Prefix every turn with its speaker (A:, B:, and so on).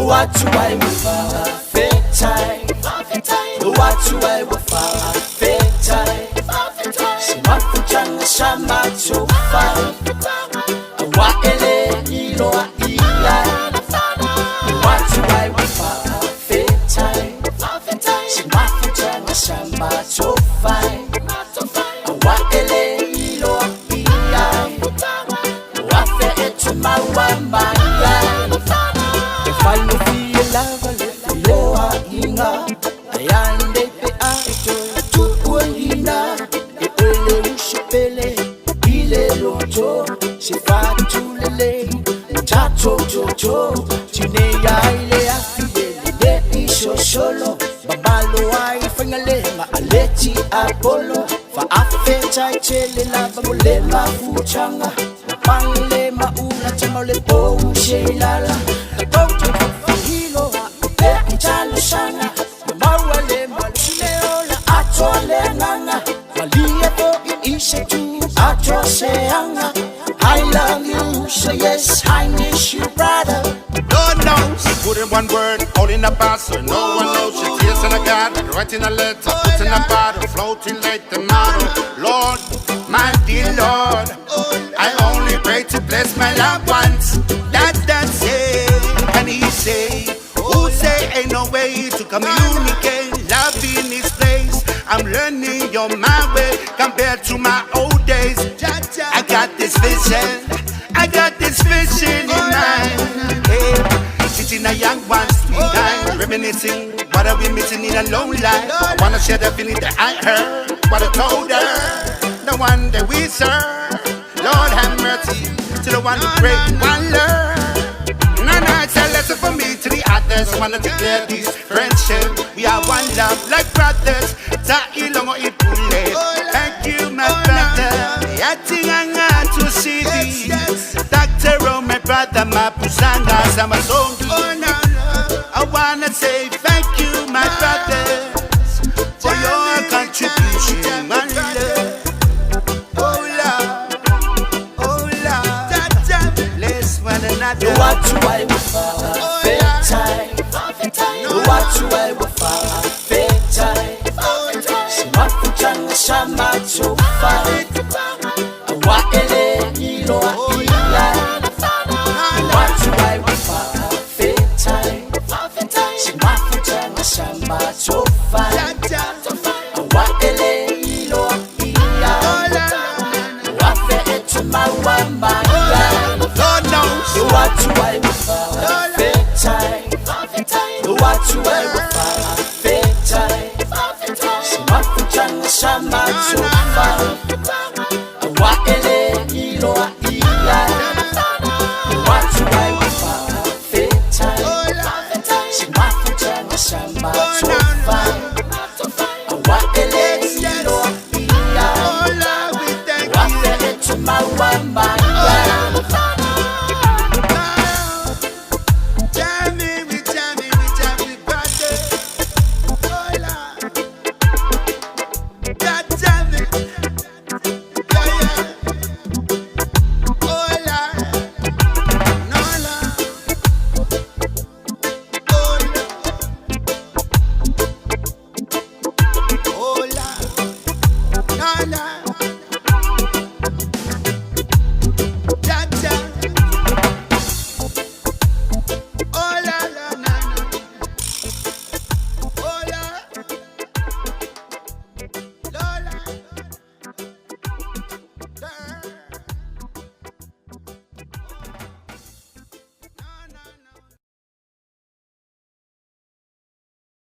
A: Watu waiwa fetai, watu waiwa fetai. Simafujanga shama chofai, wa ele ilo wa ila. Watu waiwa fetai, simafujanga shama chofai, wa ele ilo wa ila. Wafe etu mawamba Falo fie lava le loa inga Ayande pe aito tukuelina E ele ushepele ile loto Sifatu lele Tato jojo Chine ya ile afile Le isho solo Babalo ai fengale Ma aleti apolo Fa afe chai chele lava mole mafuchanga Pangle maula chama le po ushelala Shana, Mawale, Maluleola, Atole Nana, Malieto, Ishetu, Atroseanga. I love you, so yes, I miss you, brother.
B: Lord knows, put in one word, all in a parcel. No one knows, she tears in a garden, writing a letter, put in a bottle, floating like the model. Lord, my dear Lord, I only pray to bless my loved ones. That's it, and he say, who say ain't no way to communicate love in this place? I'm learning you're my way compared to my old days. I got this vision in mind. Hey, sitting a young one, sweet time, reminiscing. What are we missing in a lone life? I wanna share the feeling that I heard. What I told her, the one that we serve. Lord have mercy to the one who break one learn. It's a lesson for me to the others. Wanna declare this friendship. We are one love like brothers. Tailongo ipule. Thank you, my brother. Yatinganga to see this. Dr. Ro, my brother, my pusanga, Samasongi. I wanna say thank you, my brothers, for your contribution. My love. Oh, love. Oh, love. Bless one another.
A: Watu waiwa fetai, watu waiwa fetai. Simafujanga shama chofai, wa ele ilo wa ila. Watu waiwa fetai, simafujanga shama chofai, wa ele ilo wa ila. Wafe etu mawamba Watu waiwa fetai, watu waiwa fetai. Simafujanga shama chofai, wa ele ilo wa ila. Watu waiwa fetai, simafujanga shama